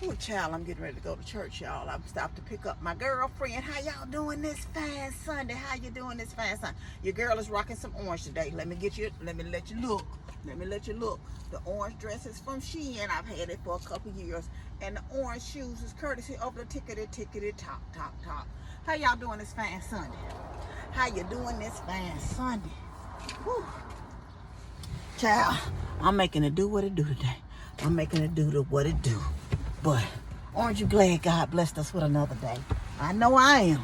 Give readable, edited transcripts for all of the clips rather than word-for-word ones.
Oh, child, I'm getting ready to go to church, y'all. I'm stopped to pick up my girlfriend. How y'all doing this fine Sunday? How you doing this fine Sunday? Your girl is rocking some orange today. Let me let you look. Let me let you look. The orange dress is from Shein. I've had it for a couple years. And the orange shoes is courtesy of the tickety top. How y'all doing this fine Sunday? How you doing this fine Sunday? Whew. Child, I'm making it do what it do today. I'm making it do what it do. But aren't you glad God blessed us with another day? I know I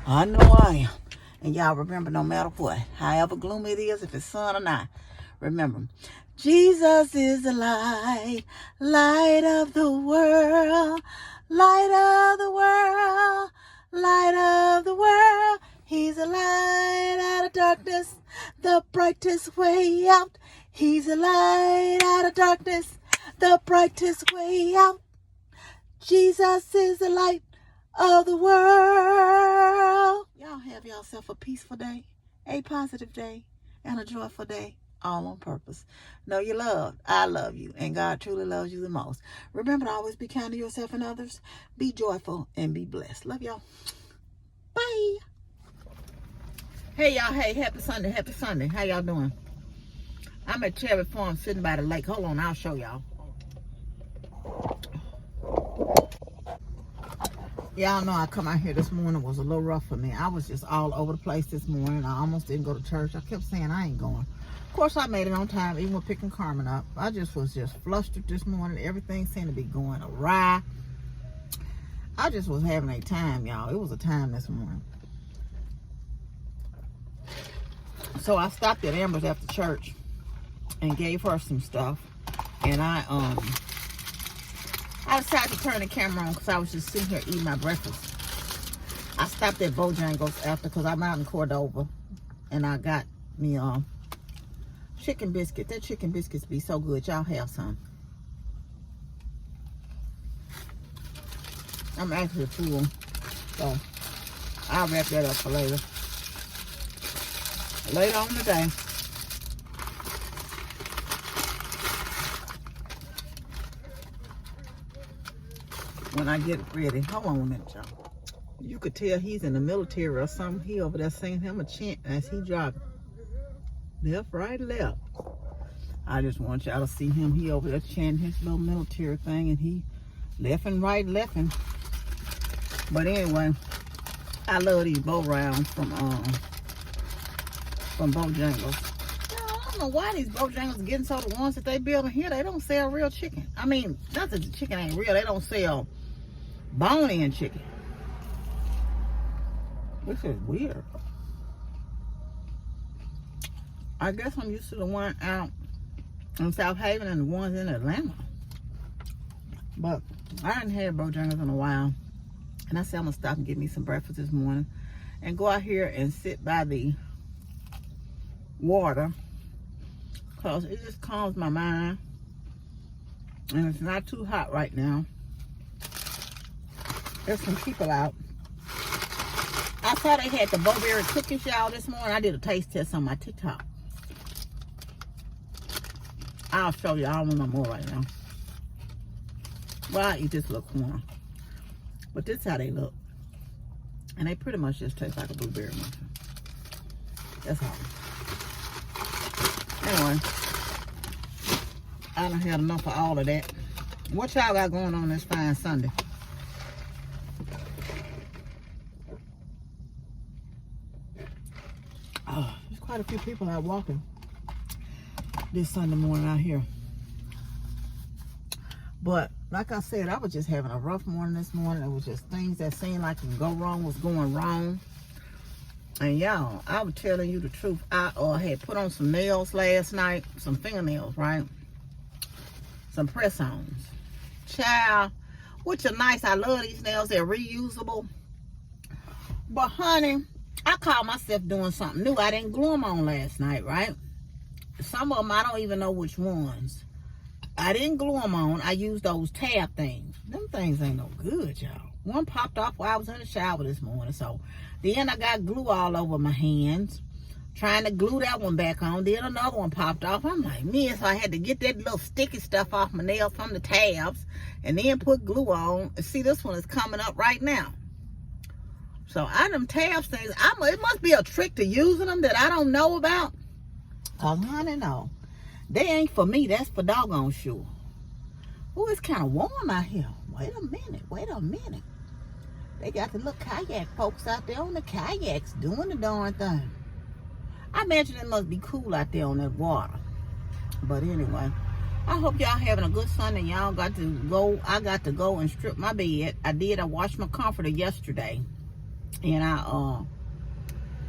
am. And y'all remember, no matter what, however gloomy it is, if it's sun or not, remember, Jesus is the light, light of the world, light of the world, light of the world. He's a light out of darkness, the brightest way out. He's a light out of darkness, the brightest way out. Jesus is the light of the world. Y'all have yourself a peaceful day, a positive day, and a joyful day, all on purpose. Know you're loved. I love you, and God truly loves you the most. Remember to always be kind to yourself and others. Be joyful and be blessed. Love y'all. Bye. Hey, y'all. Hey, happy Sunday. Happy Sunday. How y'all doing? I'm at Cherry Farm sitting by the lake. Hold on, I'll show y'all. Y'all know I come out here this morning was a little rough for me. I was just all over the place this morning. I almost didn't go to church. I kept saying I ain't going. Of course, I made it on time, even with picking Carmen up. I just was flustered this morning. Everything seemed to be going awry. I just was having a time, y'all. It was a time this morning. So I stopped at Amber's after church and gave her some stuff. And I decided to turn the camera on because I was just sitting here eating my breakfast. I stopped at Bojangles after because I'm out in Cordova. And I got me chicken biscuit. That chicken biscuits be so good. Y'all have some. I'm actually full. So I'll wrap that up for later. Later on today. When I get ready. Hold on a minute, y'all. You could tell he's in the military or something. He over there singing him a chant as he jogging. Left, right, left. I just want y'all to see him. He over there chanting his little military thing, and he left and right, left-ing. But anyway, I love these bow rounds from Bojangles. I don't know why these Bojangles are getting so the ones that they building here, they don't sell real chicken. I mean, not that the chicken ain't real, they don't sell bone-in chicken. This is weird. I guess I'm used to the one out in South Haven and the ones in Atlanta. But I hadn't had Bojangles in a while. And I said I'm going to stop and get me some breakfast this morning. And go out here and sit by the water. Because it just calms my mind. And it's not too hot right now. There's some people out. I saw they had the bowberry cookies, y'all, this morning. I did a taste test on my TikTok. I'll show you. I don't want no more right now. Well, I eat this little corn. But this is how they look. And they pretty much just taste like a blueberry muffin. That's all. Anyway. I done had enough of all of that. What y'all got going on this fine Sunday? Oh, there's quite a few people out walking this Sunday morning out here. But like I said, I was just having a rough morning this morning. It was just things that seemed like can go wrong was going wrong. And y'all, I was telling you the truth. I had put on some nails last night, some fingernails, right? Some press-ons. Child, which are nice. I love these nails. They're reusable. But honey, I caught myself doing something new. I didn't glue them on last night, right? Some of them, I don't even know which ones. I didn't glue them on. I used those tab things. Them things ain't no good, y'all. One popped off while I was in the shower this morning. So then I got glue all over my hands. trying to glue that one back on. Then another one popped off. I'm like, man, so I had to get that little sticky stuff off my nails from the tabs and then put glue on. And see, this one is coming up right now. So I them tabs things, it must be a trick to using them that I don't know about. Cause honey, no, they ain't for me. That's for doggone sure. Oh, it's kind of warm out here. Wait a minute. They got the little kayak folks out there on the kayaks doing the darn thing. I imagine it must be cool out there on that water. But anyway, I hope y'all having a good Sunday. Y'all got to go. I got to go and strip my bed. I washed my comforter yesterday. And I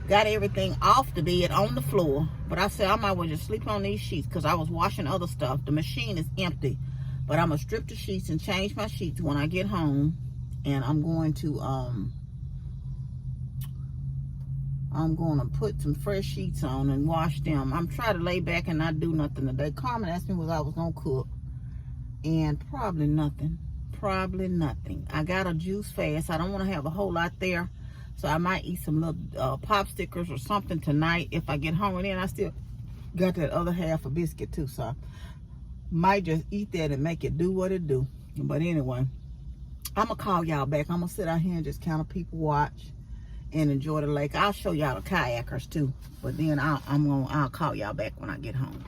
got everything off the bed on the floor. But I said I might well just sleep on these sheets because I was washing other stuff. The machine is empty. But I'm going to strip the sheets and change my sheets when I get home. And I'm going to put some fresh sheets on and wash them. I'm trying to lay back and not do nothing today. Carmen asked me what I was going to cook. And probably nothing. I got a juice fast. I don't want to have a whole lot there. So I might eat some little pop stickers or something tonight if I get home. And then I still got that other half of biscuit too. So I might just eat that and make it do what it do. But anyway, I'm going to call y'all back. I'm going to sit out here and just kind of people watch and enjoy the lake. I'll show y'all the kayakers too. But then I'll call y'all back when I get home.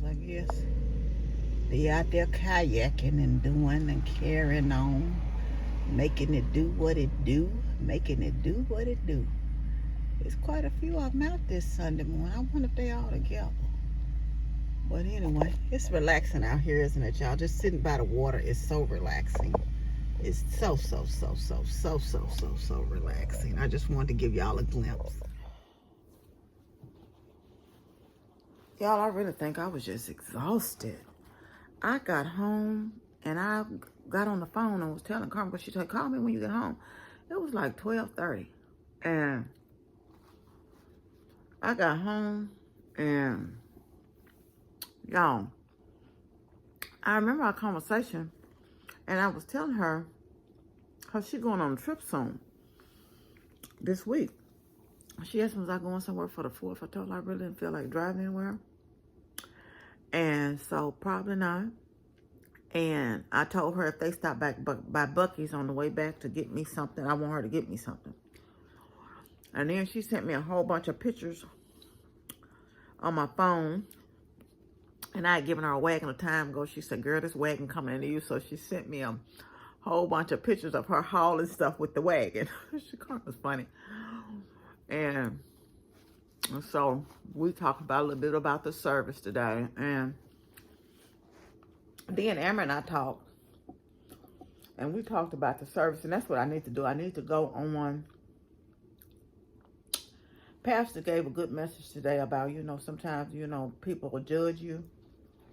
I guess they out there kayaking and doing and carrying on, making it do what it do. There's quite a few of them out this Sunday morning. I wonder if they all together. But anyway, it's relaxing out here, isn't it, y'all? Just sitting by the water is so relaxing. It's so relaxing. I just wanted to give y'all a glimpse. Y'all, I really think I was just exhausted. I got home and I got on the phone and was telling Carmen, because she said, call me when you get home. It was like 12:30. And I got home and, y'all, I remember our conversation and I was telling her how she going on a trip soon this week. She asked me, was I going somewhere for the 4th? I told her I really didn't feel like driving anywhere. And so, probably not. And I told her if they stop back by Buc-ee's on the way back to get me something, I want her to get me something. And then she sent me a whole bunch of pictures on my phone. And I had given her a wagon a time ago. She said, girl, this wagon coming into you. So she sent me a whole bunch of pictures of her hauling stuff with the wagon. She called it funny. And so we talked about a little bit about the service today. And then Amber and I talked. And we talked about the service. And that's what I need to do. I need to go on one. Pastor gave a good message today about, sometimes, people will judge you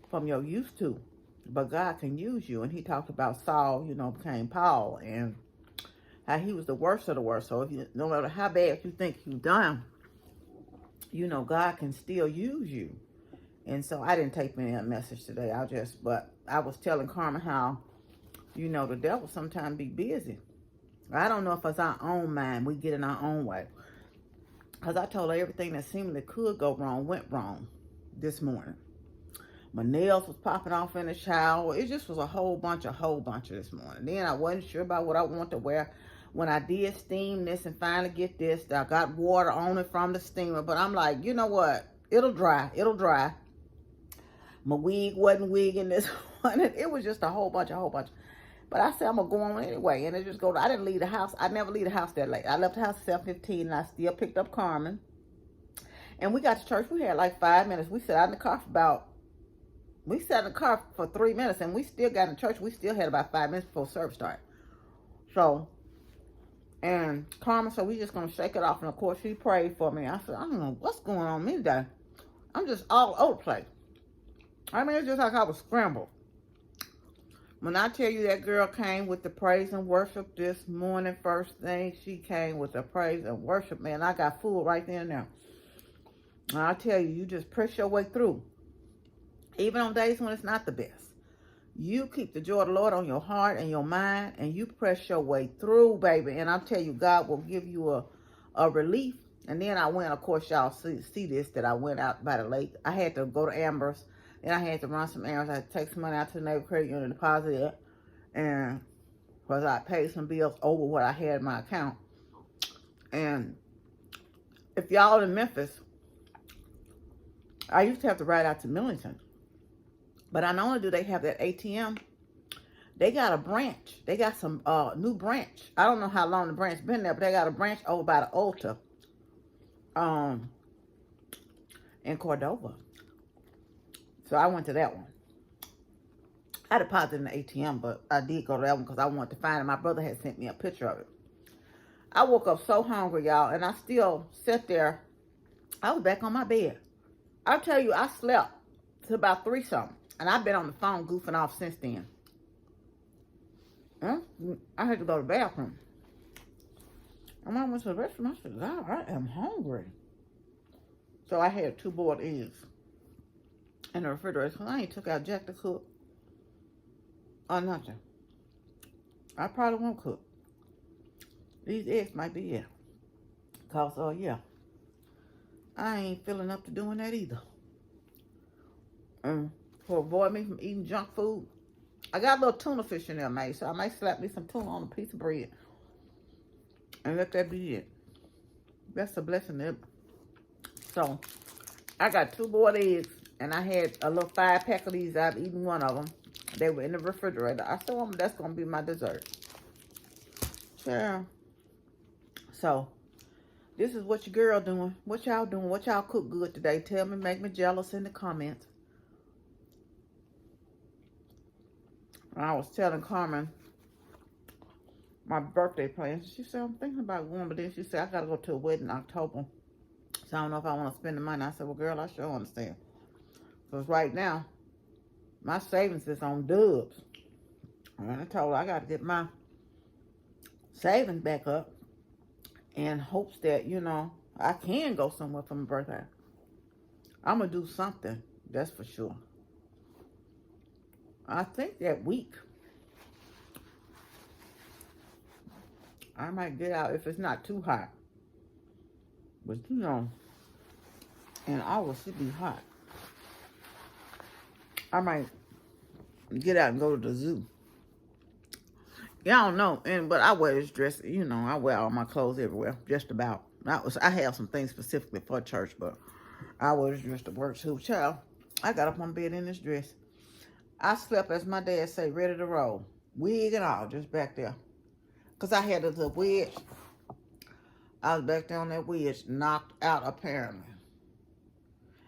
from your used to. But God can use you. And he talked about Saul, became Paul. And how he was the worst of the worst. So if no matter how bad you think you've done, God can still use you. And so I didn't take me that message today. But I was telling Carmen how, the devil sometimes be busy. I don't know if it's our own mind. We get in our own way. Because I told her everything that seemingly could go wrong went wrong this morning. My nails was popping off in the shower. It just was a whole bunch of this morning. Then I wasn't sure about what I want to wear. When I did steam this and finally get this, I got water on it from the steamer. But I'm like, you know what? It'll dry. My wig wasn't wigging this morning. It was just a whole bunch. But I said, I'm going to go on anyway. And it just I didn't leave the house. I never leave the house that late. I left the house at 7:15 and I still picked up Carmen. And we got to church. We had like 5 minutes. We sat in the car for 3 minutes and we still got in church. We still had about 5 minutes before service started. So, and Carmen said, we just going to shake it off. And of course, she prayed for me. I said, I don't know what's going on with me today. I'm just all over the place. I mean, it's just like I was scrambled. When I tell you that girl came with the praise and worship this morning, first thing, she came with the praise and worship, man. I got full right there and there. And I tell you, you just press your way through. Even on days when it's not the best. You keep the joy of the Lord on your heart and your mind, and you press your way through, baby. And I'll tell you, God will give you a relief. And then I went, of course, y'all see this, that I went out by the lake. I had to go to Amber's, and I had to run some errands. I had to take some money out to the neighbor credit union and deposit it. And because I paid some bills over what I had in my account. And if y'all in Memphis, I used to have to ride out to Millington. But not only do they have that ATM, they got a branch. They got some new branch. I don't know how long the branch been there, but they got a branch over by the altar in Cordova. So I went to that one. I deposited in the ATM, but I did go to that one because I wanted to find it. My brother had sent me a picture of it. I woke up so hungry, y'all, and I still sat there. I was back on my bed. I'll tell you, I slept till about 3 something. And I've been on the phone goofing off since then. I had to go to the bathroom. And when I went to the restroom, I said, God, I am hungry. So I had 2 boiled eggs in the refrigerator. So I ain't took out Jack to cook or nothing. I probably won't cook. These eggs might be it. Because, yeah, I ain't feeling up to doing that either. To avoid me from eating junk food. I got a little tuna fish in there, mate. So I might slap me some tuna on a piece of bread. And let that be it. That's a blessing there. So, I got 2 boiled eggs. And I had a little 5-pack of these. I've eaten one of them. They were in the refrigerator. I said, well, that's going to be my dessert. Sure. So, this is what your girl doing. What y'all doing? What y'all cook good today? Tell me, make me jealous in the comments. I was telling Carmen my birthday plans. She said, I'm thinking about going, but then she said, I got to go to a wedding in October. So I don't know if I want to spend the money. I said, well, girl, I sure understand. Because right now, my savings is on dubs. And I told her I got to get my savings back up in hopes that, you know, I can go somewhere for my birthday. I'm going to do something. That's for sure. I think that week, I might get out if it's not too hot. But, you know, in August, it be hot. I might get out and go to the zoo. Y'all know, but I wear this dress, you know, I wear all my clothes everywhere, just about. I have some things specifically for church, but I wear this dress to work too. Child, I got up on bed in this dress. I slept, as my dad say, ready to roll. Wig and all, just back there. Because I had a wedge. I was back there on that wedge, knocked out apparently.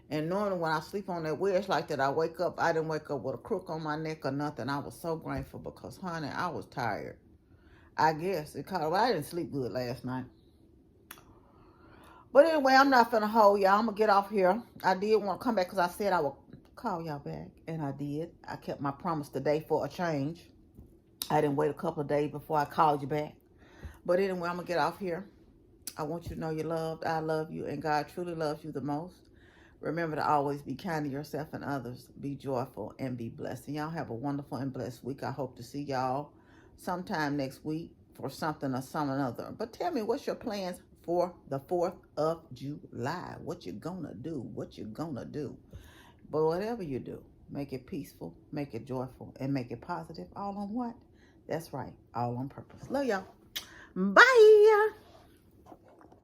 And normally when I sleep on that wedge like that, I wake up. I didn't wake up with a crook on my neck or nothing. I was so grateful because, honey, I was tired. I guess. I didn't sleep good last night. But anyway, I'm not finna hold y'all. I'm going to get off here. I did want to come back because I said I would call y'all back. And I did. I kept my promise today for a change. I didn't wait a couple of days before I called you back. But anyway, I'm going to get off here. I want you to know you're loved. I love you. And God truly loves you the most. Remember to always be kind to yourself and others. Be joyful and be blessed. And y'all have a wonderful and blessed week. I hope to see y'all sometime next week for something or some another. But tell me, what's your plans for the 4th of July? What you gonna do? What you gonna do? But whatever you do, make it peaceful, make it joyful, and make it positive. All on what? That's right. All on purpose. Love y'all. Bye.